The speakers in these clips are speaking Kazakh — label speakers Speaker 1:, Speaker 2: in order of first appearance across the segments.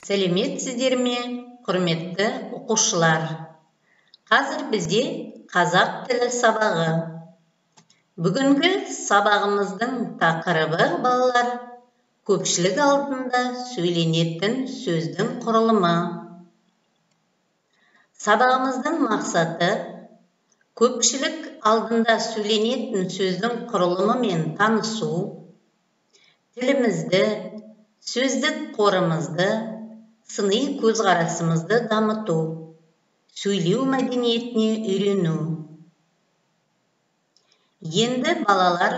Speaker 1: Сәлеметсіздер ме, құрметті оқушылар? Қазір бізде қазақ тілі сабағы. Бүгінгі сабағымыздың тақырыбы балалар, көпшілік алдында сөйленетін сөздің құрылымы. Сабағымыздың мақсаты көпшілік алдында сөйленетін сөздің құрылымымен танысу, тілімізді, сөздік қорымызды, сыни көзқарасымызды дамыту, сөйлеу мәдениетіне үйрену. Енді балалар,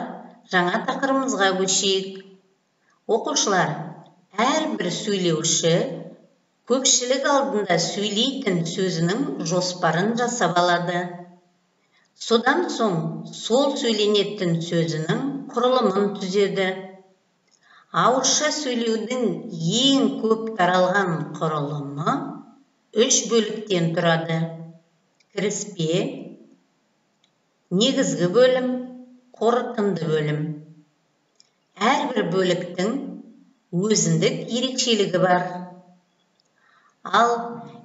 Speaker 1: жаңа тақырыбымызға көшейік. Оқушылар, әрбір сөйлеуші көпшілік алдында сөйлейтін сөзінің жоспарын жасап алады. Содан соң сол сөйленетін сөзінің құрылымын түзеді. Ауызша сөйлеудің ең көп таралған құрылымы 3 бөліктен тұрады. Кіріспе, негізгі бөлім, қорытынды бөлім. Әрбір бөліктің өзіндік ерекшелігі бар. Ал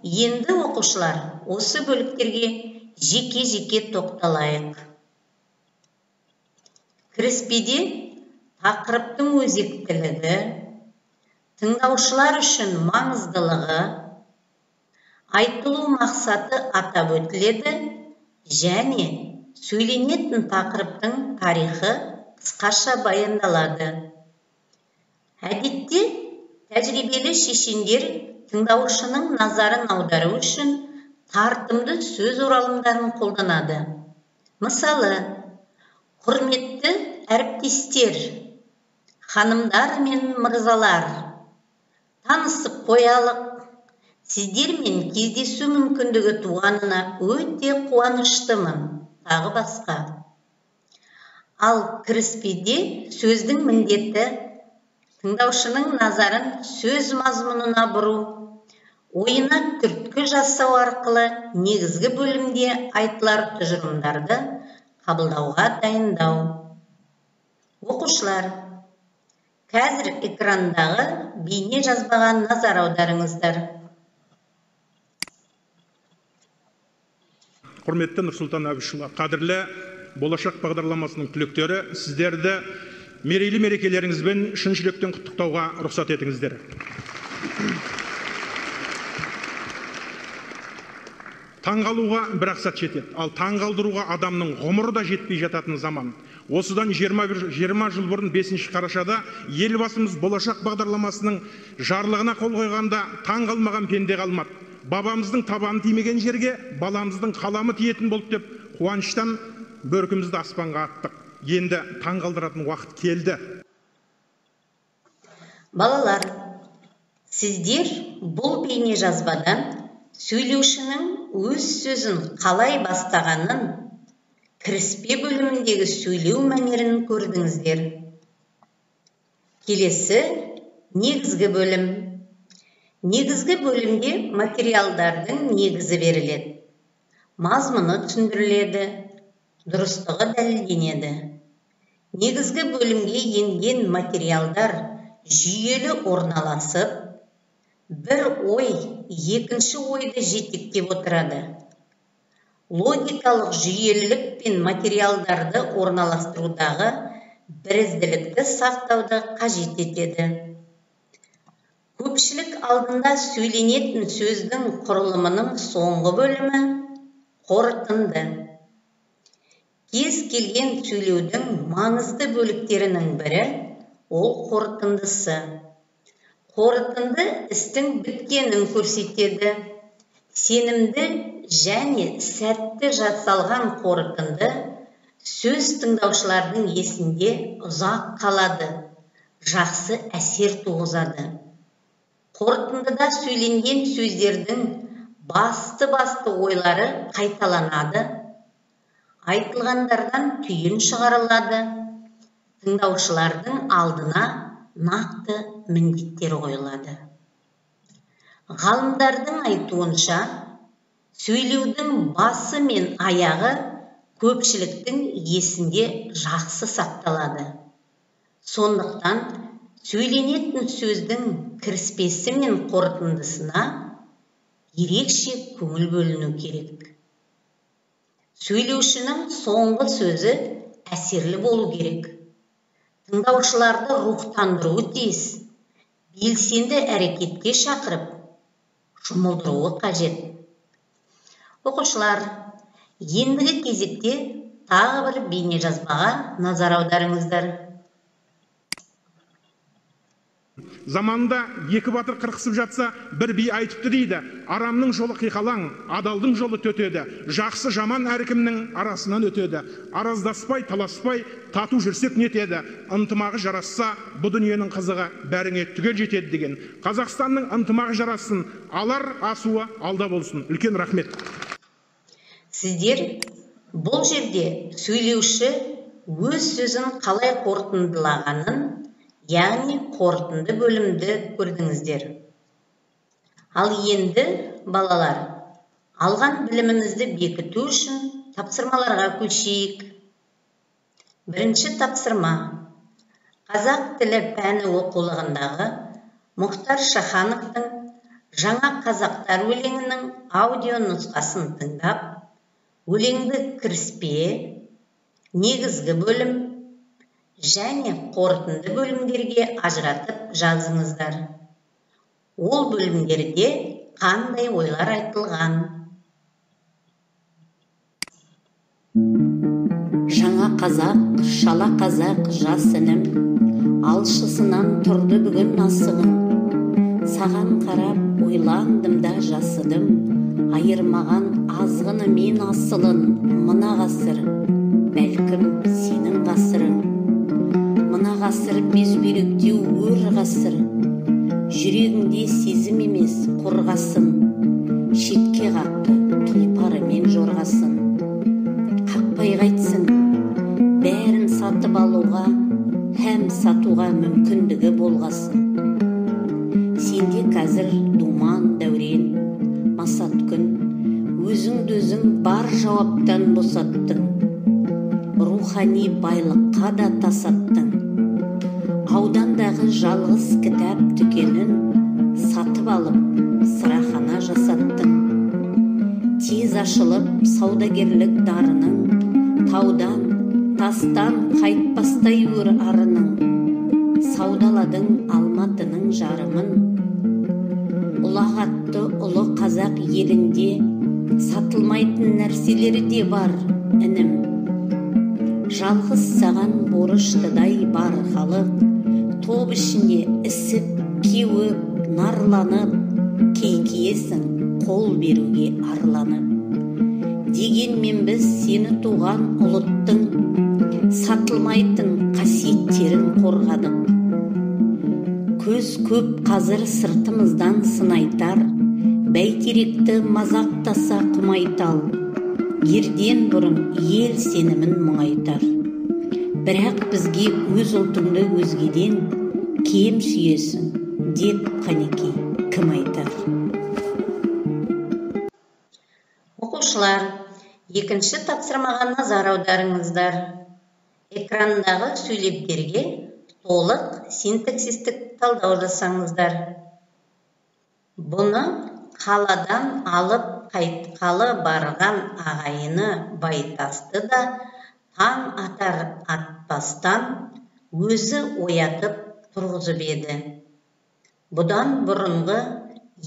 Speaker 1: енді оқушылар осы бөліктерге жеке-жеке тоқталайық. Кіріспеде тақырыптың өзектілігі, тыңдаушылар үшін маңыздылығы, айтылу мақсаты атап өтіледі және сөйленетін тақырыптың тарихы қысқаша баяндалады. Әдетте тәжірибелі шешендер тыңдаушының назарын аудару үшін тартымды сөз оралымдарын қолданады. Мысалы, құрметті әріптестер, ханымдар мен мырзалар, танысып қоялық, сіздермен кездесу мүмкіндігі туғанына өте қуаныштымын, тағы басқа. Ал кіріспеде сөздің міндеті тыңдаушының назарын сөз мазмұнына бұру, ойына түрткі жасау арқылы негізгі бөлімде айтылар тұжырымдарды қабылдауға дайындау. Оқушылар, қазір экрандағы бейне жазбаға назар аударыңыздар.
Speaker 2: Құрметті Нұрсұлтан Әбішұлы, қадірлі болашақ бағдарламасының түлектері, сіздерді мерейлі мерекелеріңізбен шын жүректен құттықтауға рұқсат етіңіздер. Таңғалуға бір сәт жетеді, ал таңғалдыруға адамның ғұмыры да жетпей жататын заман. Осыдан 20 жыл бұрын 5 қарашада елбасымыз болашақ бағдарламасының жарлығына қол қойғанда таңғалмаған пенде қалмады. Бабамыздың табаны тимеген жерге баламыздың қаламы тиетін болды деп қуаныштан бөркімізді аспанға аттық. Енді таңғалдыратын уақыт келді.
Speaker 1: Балалар, сіздер бұл бейне жазбадан сөйлеушінің өз сөзін қалай бастағанын, кіріспе бөліміндегі сөйлеу мәнерін көрдіңіздер. Келесі негізгі бөлім. Негізгі бөлімде материалдардың негізі беріледі. Мазмұны түсіндіріледі, дұрыстығы дәлелденеді. Негізгі бөлімге енген материалдар жүйелі орналасып, бір ой екінші ойды жетектеп отырады. Логикалық жүйелілік пен материалдарды орналастырудағы бірізділікті сақтауды қажет етеді. Көпшілік алдында сөйленетін сөздің құрылымының соңғы бөлімі қорытынды. Кез келген сөйлеудің маңызды бөліктерінің бірі ол қорытындысы. Қорытынды істің біткенін көрсетеді. Сенімді және сәтті жасалған қорытынды сөз тыңдаушылардың есінде ұзақ қалады, жақсы әсер туғызады. Қорытындыда сөйленген сөздердің басты ойлары қайталанады, айтылғандардан түйін шығарылады, тыңдаушылардың алдына нақты міндеттер қойылады. Ғалымдардың айтуынша, сөйлеудің басы мен аяғы көпшіліктің есінде жақсы сақталады. Сондықтан сөйленетін сөздің кіріспесі мен қорытындысына ерекше көңіл бөліну керек. Сөйлеушінің соңғы сөзі әсерлі болу керек. Тыңдаушыларды рухтандыруы тиіс, белсенді әрекетке шақырып, жұмылдыруы қажет. Оқушылар, ендігі кезекте тағы бір бейнежазбаға назар аударыңыздар.
Speaker 2: Заманында екі батыр қырқысып жатса, бір би айтыпты дейді: арамның жолы қиқалаң, адалдың жолы төтеді, жақсы жаман әркімнің арасынан өтеді. Араздаспай, таласпай, тату жүрсек нетеді, ынтымағы жарасса, бұл дүниенің қызығы бәріңе түгел жетеді деген. Қазақстанның ынтымағы жарасын, алар асуы алда болсын. Үлкен рахмет.
Speaker 1: Сіздер бұл жерде сөйлеуші өз сөзін қалай қорытындылағанын, яғни қорытынды бөлімді көрдіңіздер. Ал енді, балалар, алған білімімізді бекіту үшін тапсырмаларға көшейік. Бірінші тапсырма: қазақ тілі пәні оқулығындағы Мұхтар Шахановтың «Жаңа қазақтар» өлеңінің аудио нұсқасын тыңдап, өлеңді кіріспе, негізгі бөлім және қорытынды бөлімдерге ажыратып жазыңыздар. Ол бөлімдерде қандай ойлар айтылған?
Speaker 3: Жаңа қазақ, шала қазақ жас інім, алшысынан тұрды бүгін асығым. Саған қарап ойландым да жасыдым, айырмаған азғыны мен асылын. Мына ғасыр, бәлкім сенің ғасырың. Мына ғасыр безбүйректеу өр ғасыр, жүрегіңде сезім емес қорғасын, шетке қақты тұлпарымен жорғасын. Қақпай қайтсын, бәрін сатып алуға һәм сатуға мүмкіндігі болғасын. Сенде қазір думан дәурен, масат күн, өзіңді өзің бар жауаптан босаттың. Рухани байлыққа да тасаттың. Аудандағы жалғыз кітап дүкенін сатып алып, сырахана жасаттың. Тез ашылып саудагерлік дарының, таудан, тастан қайтпастай өр арының. Саудаладың Алматының жарымын. Ұлағатты ұлы қазақ елінде сатылмайтын нәрселері де бар, інім. Жалғыз саған борыштыдай бар халық, топ ішінде ісіп, кеуіп, нарланып, кейкиесің қол беруге арланып. Дегенмен біз сені туған ұлыттың сатылмайтын қасиеттерін қорғадық. Көз көп қазір сыртымыздан сынайтар, бәйтеректі мазақтаса құмайтал. Ерден бұрын ел сенімін мұңайтар. Бірақ бізге өз ұлтыңды өзгеден кем сүйесің деп қанекей кім айтар?
Speaker 1: Оқушылар, екінші тапсырмаға назар аударыңыздар. Экрандағы сөйлемдерге толық синтаксистік талдау жасаңыздар. Бұны қаладан алып қайтқалы барған ағайыны Байтасты да таң атар атпастан өзі оятып тұрғызып еді. Бұдан бұрынғы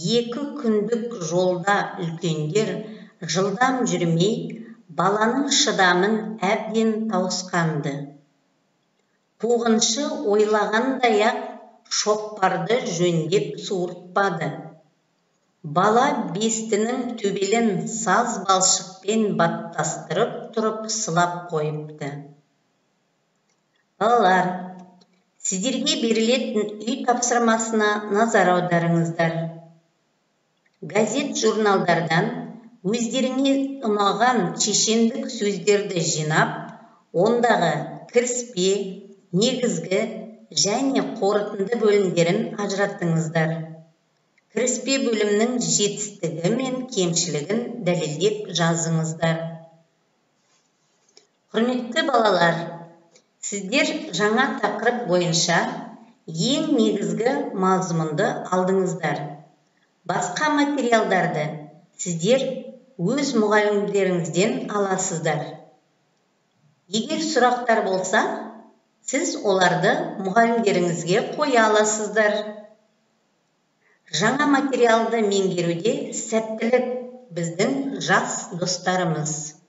Speaker 1: 2 күндік жолда үлкендер жылдам жүрмей, баланың шыдамын әбден тауысқанды. Қуғыншы ойлағандай-ақ шоқпарды жөндеп суыртпады. Бала бестінің төбелін саз балшықпен баттастырып тұрып сылап қойыпты. Балалар, сіздерге берілетін үй тапсырмасына назар аударыңыздар. Газет журналдардан өздеріңе ұнаған шешендік сөздерді жинап, ондағы кіріспе, негізгі және қорытынды бөлімдерін ажыраттыңыздар. Кіріспе бөлімнің жетістігі мен кемшілігін дәлелдеп жазыңыздар. Құрметті балалар, сіздер жаңа тақырып бойынша ең негізгі мазмұнды алдыңыздар. Басқа материалдарды сіздер өз мұғалімдеріңізден аласыздар. Егер сұрақтар болса, сіз оларды мұғалімдеріңізге қоя аласыздар. Жаңа материалды меңгеруде сәттілік біздің жас достарымыз.